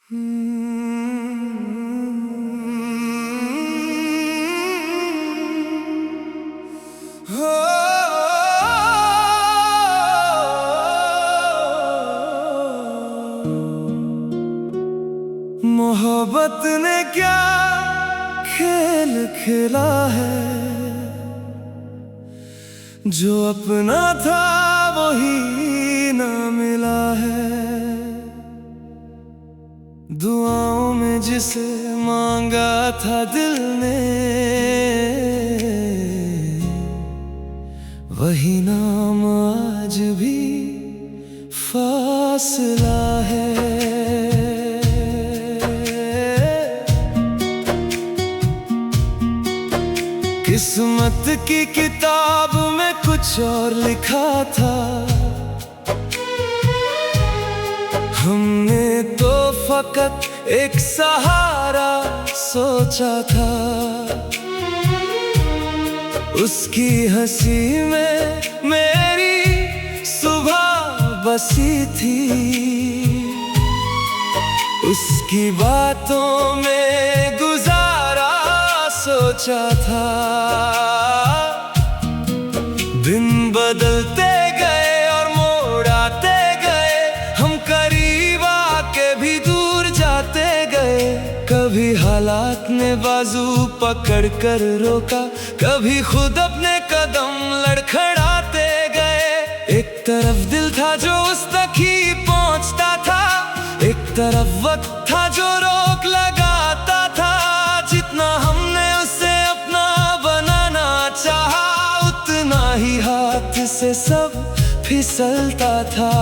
मोहब्बत ने क्या खेल खेला है, जो अपना था वही ना मिला है। दुआओं में जिसे मांगा था दिल ने, वही नाम आज भी फासला है। किस्मत की किताब में कुछ और लिखा था, हमने तो फकत एक सहारा सोचा था। उसकी हंसी में मेरी सुबह बसी थी, उसकी बातों में गुजारा सोचा था। दिन बदलते गए और मोड़ आते गए, हम करीब आके भी दूर जाते गए। कभी हालात ने बाजू पकड़ कर रोका, कभी खुद अपने कदम लड़खड़ाते गए। एक तरफ दिल था जो उस तक ही पहुंचता था, एक तरफ वक्त था जो रोक लगाता था। जितना हमने उसे अपना बनाना चाहा, उतना ही हाथ से सब फिसलता था।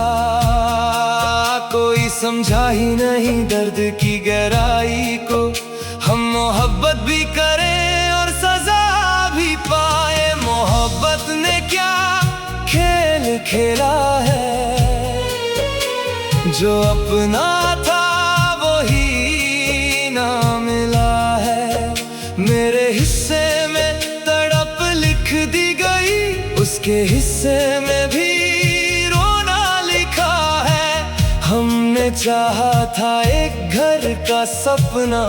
कोई समझा ही नहीं दर्द की गहराई को, हम मोहब्बत भी करें और सजा भी पाए। मोहब्बत ने क्या खेल खेला है, जो अपना था वही ना मिला है। मेरे हिस्से में तड़प लिख दी गई, उसके हिस्से में भी रोना लिखा है। हमने चाहा था एक घर का सपना,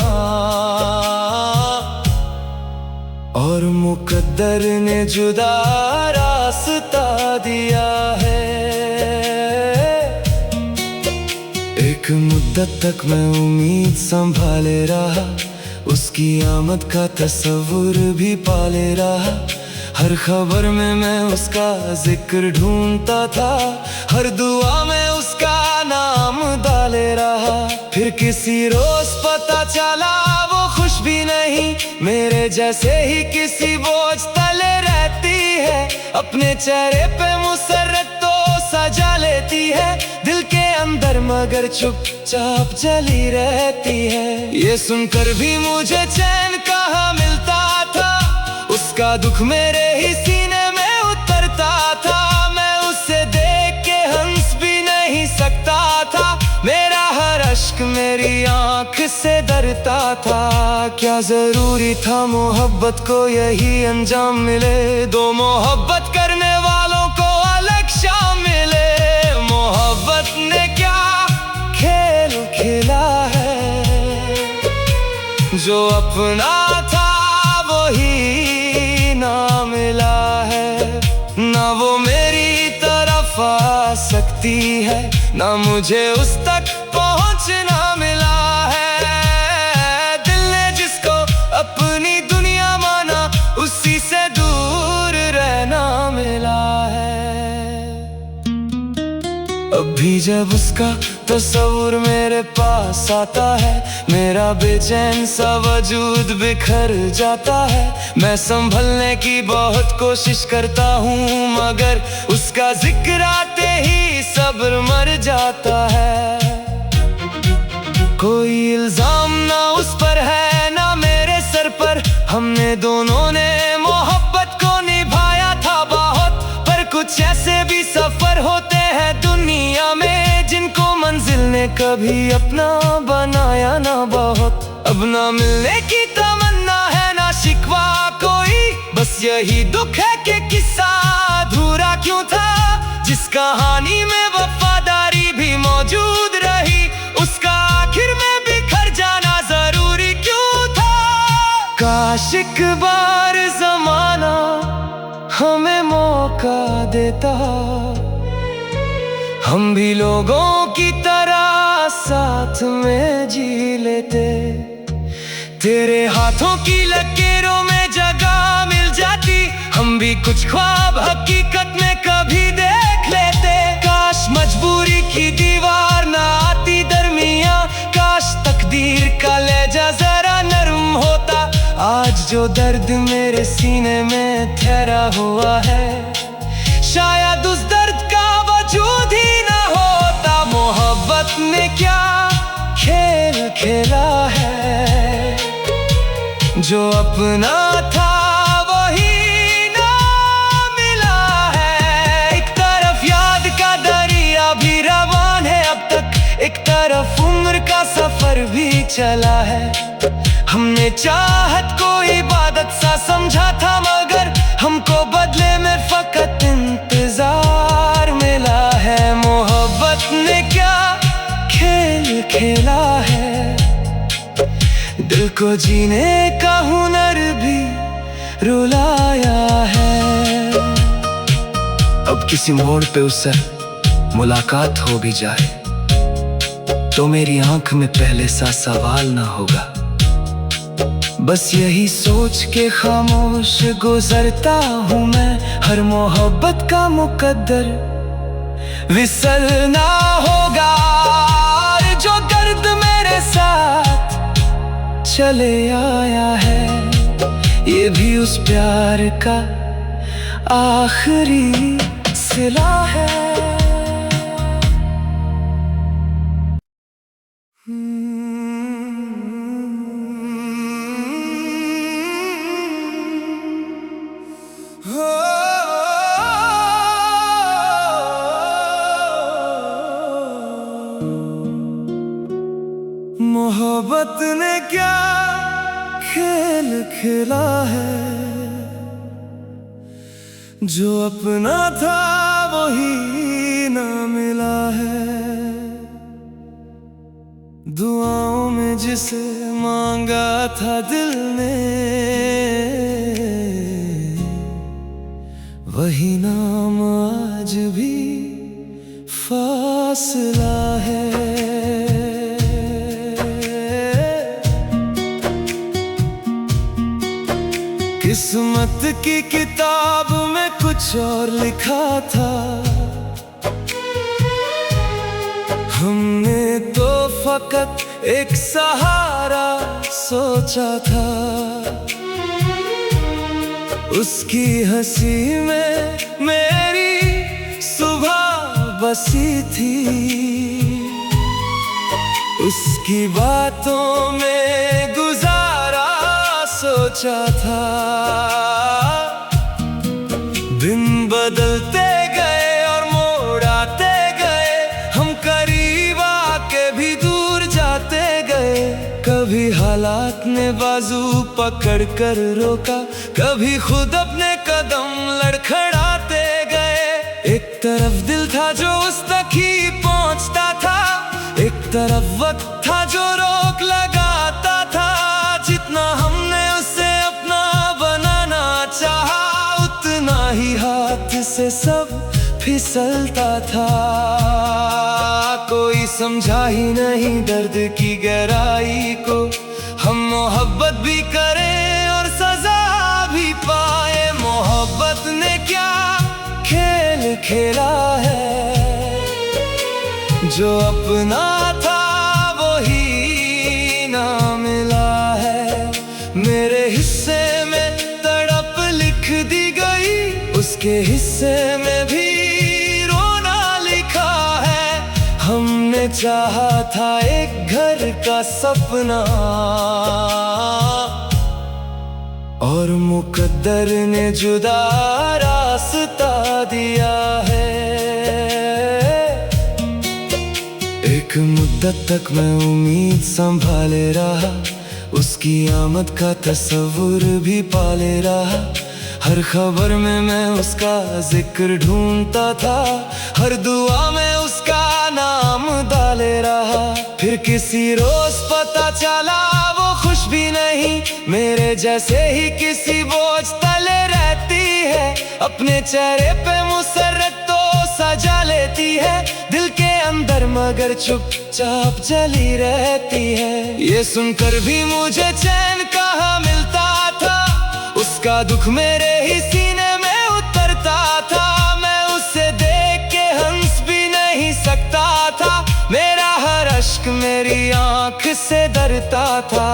और मुकद्दर ने जुदा रास्ता दिया है। एक मुद्दत तक मैं उम्मीद संभाले रहा, उसकी आमद का तस्वुर भी पाले रहा। हर खबर में मैं उसका जिक्र ढूंढता था, हर दुआ में उसका नाम डाले रहा। फिर किसी रोज पता चला वो खुश भी नहीं, मेरे जैसे ही किसी बोझ तले रहती है। अपने चेहरे पे मुसर्रत तो सजा लेती है, दिल के अंदर मगर चुपचाप जली रहती है। ये सुनकर भी मुझे चैन कहाँ मिलता था, उसका दुख मेरे ही सीने में उतरता था। मैं उसे देख के हंस भी नहीं सकता था, मेरा हर अश्क मेरी आंख से डरता था। क्या जरूरी था मोहब्बत को यही अंजाम मिले, दो मोहब्बत करने वालों को अलग शाम मिले। मोहब्बत ने क्या खेल खेला है, जो अपना था वही ना मिला है। ना वो मेरी तरफ आ सकती है, ना मुझे उस तक पहुंचना मिला है। दिल ने जिसको अपनी दुनिया माना, उसी से दूर रहना मिला है। अभी जब उसका तस्वुर मेरे पास आता है, मेरा बेचैन सा वजूद बिखर जाता है। मैं संभलने की बहुत कोशिश करता हूँ, मगर उसका जिक्र आते ही सब्र मर जाता है। कोई इल्जाम ना उस पर है ना मेरे सर पर, हमने दोनों ने मोहब्बत को निभाया था बहुत। पर कुछ ऐसे भी सफर होते हैं दुनिया में, जिनको मंजिल ने कभी अपना बनाया ना बहुत। अब ना मिलने की तमन्ना है ना शिकवा कोई, बस यही दुख है कि किस्सा अधूरा क्यों था। जिस कहानी में वफादारी भी मौजूद रही, उसका आखिर में भी एक बार जमाना हमें मौका देता, हम भी लोगों की तरह साथ में जी लेते। तेरे हाथों की लकीरों में जगह मिल जाती, हम भी कुछ ख्वाब हकीकत में कभी देख लेते। काश मजबूरी की दीवार ना आती दरमियां, काश तकदीर का लहजा जरा नरम होता। आज जो दर्द मेरे सीने में ठहरा हुआ है, शायद उस दर्द का वजूद ही ना होता। मोहब्बत ने क्या खेल खेला है, जो अपना था वही ना मिला है। एक तरफ याद का दरिया भी रवान है अब तक, एक तरफ उम्र का सफर भी चला है। हमने चाहत को इबादत सा समझा था, मगर हमको बदले में फकत इंतजार मिला है। मोहब्बत ने क्या खेल खेला है, दिल को जीने का हुनर भी रुलाया है। अब किसी मोड़ पे उससे मुलाकात हो भी जाए, तो मेरी आंख में पहले सा सवाल ना होगा। बस यही सोच के खामोश गुजरता हूँ मैं, हर मोहब्बत का मुकद्दर विसल ना होगा। जो दर्द मेरे साथ चले आया है, ये भी उस प्यार का आखिरी सिला है। मोहब्बत ने क्या खेल खेला है, जो अपना था वही ना मिला है। दुआओं में जिसे मांगा था दिल ने, वही नाम आज भी फासला है। किस्मत की किताब में कुछ और लिखा था, हमने तो फकत एक सहारा सोचा था। उसकी हंसी में मेरी सुबह बसी थी, उसकी बातों में गुजारा सोचा था। दिन बदलते गए और मोड़ आते गए, हम करीब आके भी दूर जाते गए। कभी हालात ने बाजू पकड़ कर रोका, कभी खुद अपने कदम लड़खड़ाते गए। एक तरफ दिल था जो उस तक ही पहुंचता था, एक तरफ वक्त था जो रोक लगाता था। जितना हमने उसे अपना बनाना चाहा, उतना ही हाथ से सब फिसलता था। कोई समझा ही नहीं दर्द की गहराई को, हम मोहब्बत भी करें और सजा भी पाए। मोहब्बत ने क्या खेल खेला है, जो अपना था वही ना मिला है। मेरे हिस्से में तड़प लिख दी गई, उसके हिस्से में भी रोना लिखा है। हमने चाहा था एक घर का सपना, और मुकद्दर ने जुदा रास्ता दिया है। एक मुद्दत तक मैं उम्मीद संभाले रहा, उसकी आमद का तस्वुर भी पाले रहा। हर खबर में मैं उसका जिक्र ढूंढता था, हर दुआ में उसका नाम डाले रहा। फिर किसी रोज पता चला वो खुश भी नहीं, मेरे जैसे ही किसी बोझ तले रहती है। अपने चेहरे पे मुसर्रत तो सजा लेती है, दिल के अंदर मगर चुपचाप जली रहती है। ये सुनकर भी मुझे चैन कहाँ मिलता था, उसका दुख मेरे ही सीने में उतरता था। मैं उसे देख के हंस भी नहीं सकता था, मेरा हर अश्क मेरी आंख से डरता था।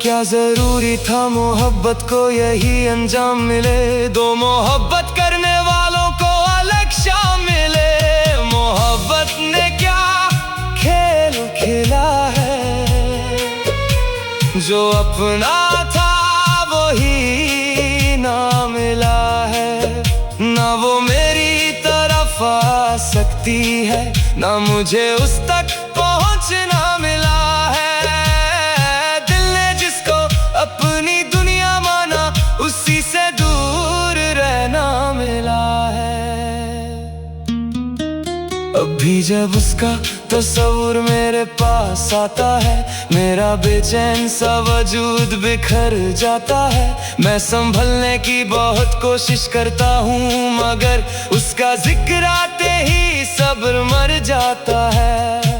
क्या जरूरी था मोहब्बत को यही अंजाम मिले, दो मोहब्बत करने वालों को अलग शाम मिले। मोहब्बत ने क्या खेल खेला है, जो अपना था वही ना मिला है। ना वो मेरी तरफ आ सकती है, ना मुझे उस तक पहुंचना मिला है। दिल ने जिसको अपनी दुनिया माना, उसी से दूर रहना मिला है। अभी जब उसका तस्वीर मेरे पास आता है, मेरा बेचैन सा वजूद बिखर जाता है। मैं संभलने की बहुत कोशिश करता हूँ, मगर उसका जिक्र आते ही सब्र मर जाता है।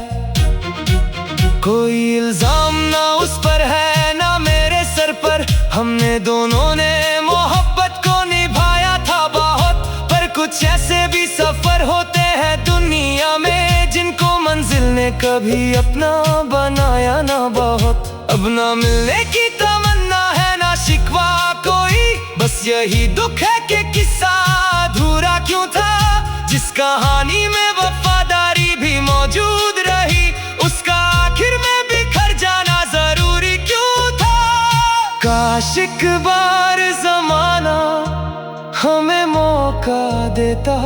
कोई इल्जाम ना उस पर है ना मेरे सर पर, हमने दोनों ने मोहब्बत को निभाया था बहुत। पर कुछ ऐसे भी सफर होते हैं दुनिया में, जिनको मंजिल ने कभी अपना बनाया ना बहुत। अब ना मिलने की तमन्ना है ना शिकवा कोई, बस यही दुख है कि किस्सा अधूरा क्यों था। जिस कहानी में वफादारी भी मौजूद रही, उसका आखिर में बिखर जाना जरूरी क्यों था। काश एक बार जमाना हमें मौका देता,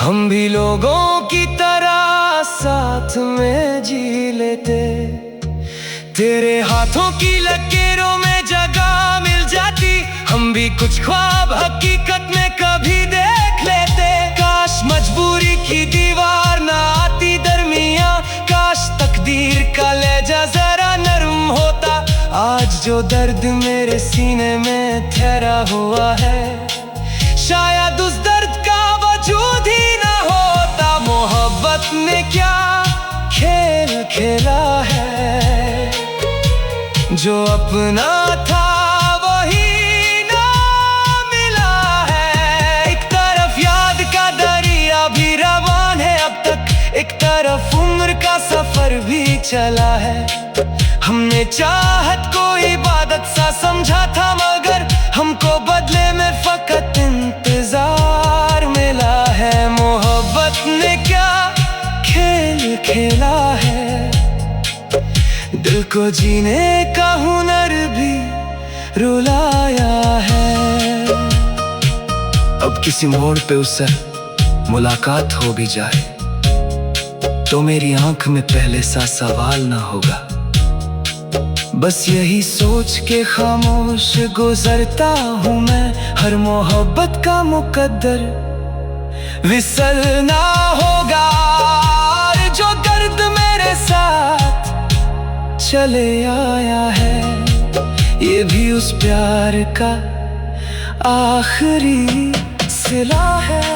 हम भी लोगों की तरह साथ में जी लेते। तेरे हाथों की लकीरों में जगह मिल जाती, हम भी कुछ ख्वाब हकीकत में कभी देख लेते। काश मजबूरी की दीवार ना आती दरमियां, काश तकदीर का लहजा जरा नरम होता। आज जो दर्द मेरे सीने में ठहरा हुआ है, शायद उस दर्द का वजूद ही ना होता। मोहब्बत ने क्या खेल खेला है, जो अपना था वही ना मिला है। एक तरफ याद का दरिया भी रवान है अब तक, एक तरफ उम्र का सफर भी चला है। हमने चाहत को इबादत सा समझा था, मगर हमको बदले में फकत इंतजार मिला है। मोहब्बत ने क्या खेल खेला है, दिल को जीने का हुनर भी रुलाया है। अब किसी मोड़ पे उससे मुलाकात हो भी जाए, तो मेरी आंख में पहले सा सवाल ना होगा। बस यही सोच के खामोश गुजरता हूँ मैं, हर मोहब्बत का मुकद्दर विसल ना होगा। और जो दर्द मेरे साथ चले आया है, ये भी उस प्यार का आखिरी सिला है।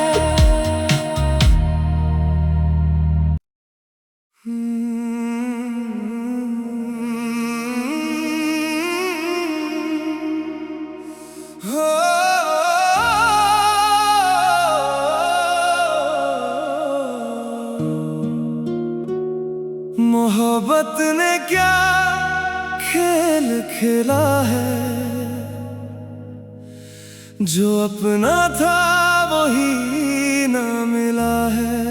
मोहब्बत ने क्या खेल खेला है, जो अपना था वही ना मिला है।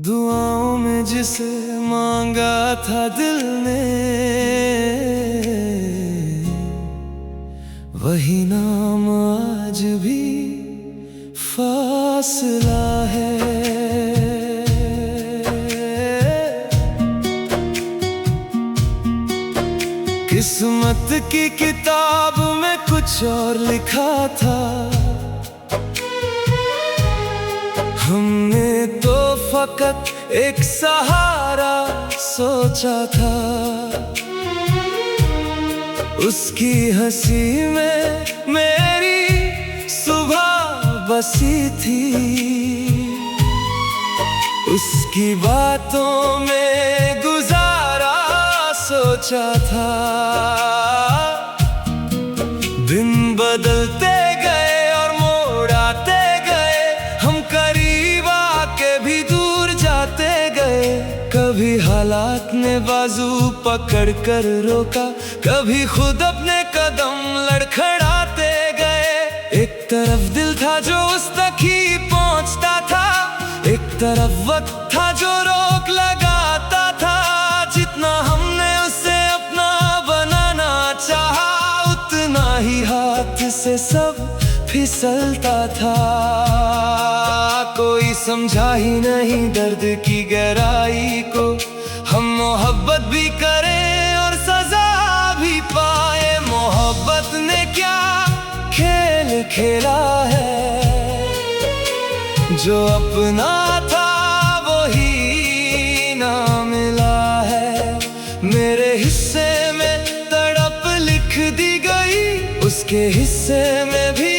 दुआओं में जिसे मांगा था दिल ने, वही नाम आज भी फासला है। किस्मत की किताब में कुछ और लिखा था, हमने तो वक्त एक सहारा सोचा था। उसकी हंसी में मेरी सुबह बसी थी, उसकी बातों में गुजारा सोचा था। दिन बदलते गए और मोड़ आते गए, हम करीब आके भी दूर जाते गए। कभी हालात ने बाजू पकड़ कर रोका, कभी खुद अपने कदम लड़खड़ाते गए। एक तरफ दिल था जो उस तक ही पहुंचता था, एक तरफ वक्त था जो रोक लगाता था। जितना हमने उसे अपना बनाना चाहा, उतना ही हाथ से सब फिसलता था। कोई समझा ही नहीं दर्द की गहराई को, हम मोहब्बत भी करें और सजा भी पाए। मोहब्बत ने क्या खेल खेला है, जो अपना था वही ना मिला है। मेरे हिस्से में तड़प लिख दी गई, उसके हिस्से में भी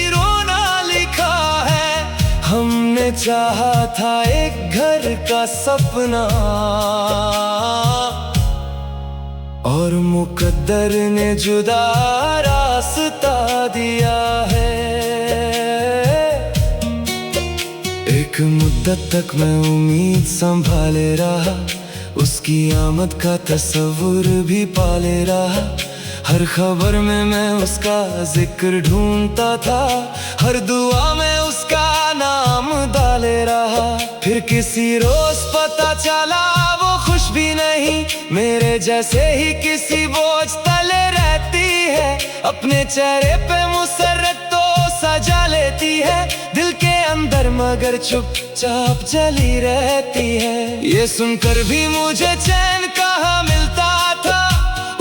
रोना लिखा है। हमने चाहा था एक घर का सपना, और मुकद्दर ने जुदा रास्ता दिया है। एक मुद्दत तक मैं उम्मीद संभाले रहा, उसकी आमद का तस्वुर भी पाले रहा। हर खबर में मैं उसका जिक्र ढूंढता था, हर दुआ में उसका नाम डाले रहा। फिर किसी रोज पता चला वो खुश भी नहीं, मेरे जैसे ही किसी बोझ तले रहती है। अपने चेहरे पे मुसर्रत तो सजा लेती है, दिल के अंदर मगर चुपचाप जली रहती है। ये सुनकर भी मुझे चैन कहाँ मिलता था,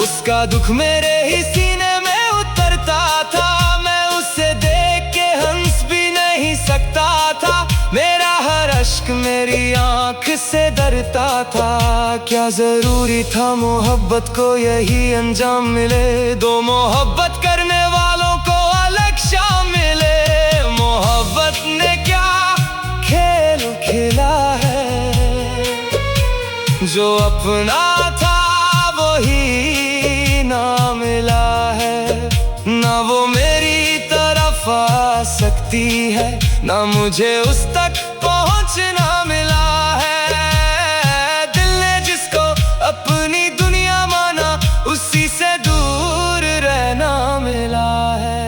उसका दुख मेरे ही सीने में उतरता था। मैं उसे देख के हंस भी नहीं सकता था, मेरा हर अश्क मेरी आंख से डरता था। क्या जरूरी था मोहब्बत को यही अंजाम मिले, दो मोहब्बत करने वालों को अलग शाम मिले। मोहब्बत ने क्या खेल खेला है, जो अपना था वही ना मिला है। ना वो मेरी तरफ आ सकती है, ना मुझे उस तक पहुंचना मिला है। दिल ने जिसको अपनी दुनिया माना, उसी से दूर रहना मिला है।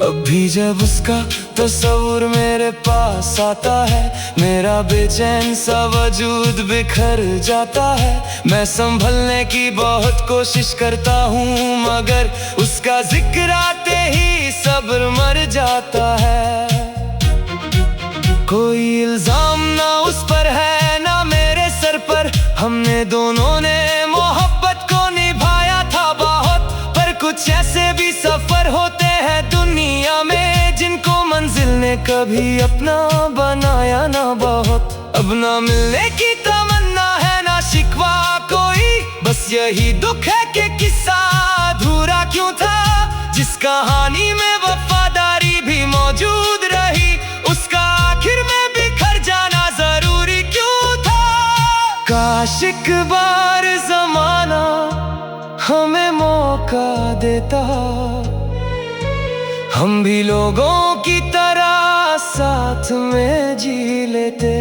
अभी जब उसका तस्वुर मेरे पास आता है, मेरा बेचैन सा वजूद बिखर जाता है। मैं संभलने की बहुत कोशिश करता हूँ, मगर उसका जिक्र आते ही सब्र मर जाता है। कोई इल्जाम ना उस पर है ना मेरे सर पर, हमने दोनों ने मोहब्बत को निभाया था बहुत। पर कुछ ऐसे भी सफर होते हैं दुनिया में, जिनको मंजिल ने कभी अपना बनाया ना बहुत। अब ना मिलने की तमन्ना है ना शिकवा कोई, बस यही दुख है कि किस्सा अधूरा क्यों था। जिस कहानी में वफादारी भी मौजूद रही, उसका आखिर में बिखर जाना जरूरी क्यों था। काश एक बार जमाना हमें मौका देता, हम भी लोगों की तरह साथ में जी लेते।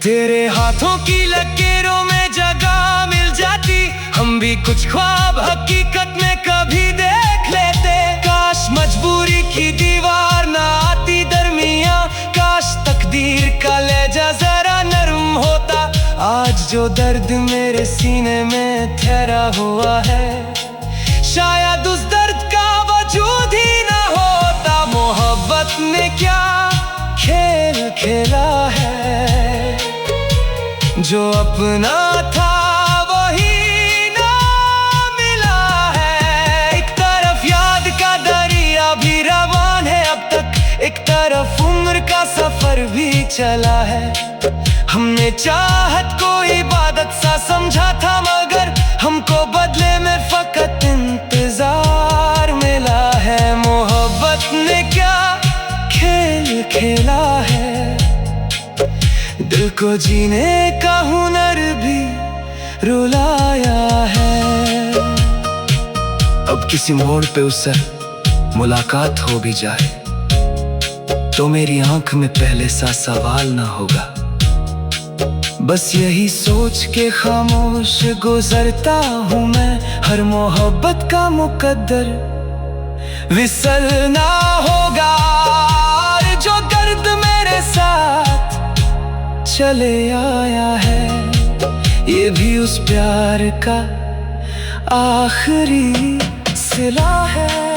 तेरे हाथों की लकीरों में जगह मिल जाती, हम भी कुछ ख्वाब हकीकत में कभी देख लेते। काश मजबूरी की दीवार ना आती दरमियां, काश तकदीर का लहजा जरा नरम होता। आज जो दर्द मेरे सीने में ठहरा हुआ है, शायद उस दर्द का वजूद ही ना होता। मोहब्बत ने क्या खेल खेला है, जो अपना था वही ना मिला है। एक तरफ याद का दरिया भी रवान है अब तक, एक तरफ उम्र का सफर चला है। हमने चाहत को इबादत सा समझा था, मगर हमको बदले में फकत इंतजार मिला है। मोहब्बत ने क्या खेल खेला है, दिल को जीने का हुनर भी रुलाया है। अब किसी मोड़ पे उससे मुलाकात हो भी जाए तो मेरी आंख में पहले सा सवाल ना होगा। बस यही सोच के खामोश गुजरता हूँ मैं, हर मोहब्बत का मुकद्दर विसल ना होगा। और जो दर्द मेरे साथ चले आया है, ये भी उस प्यार का आखिरी सिला है।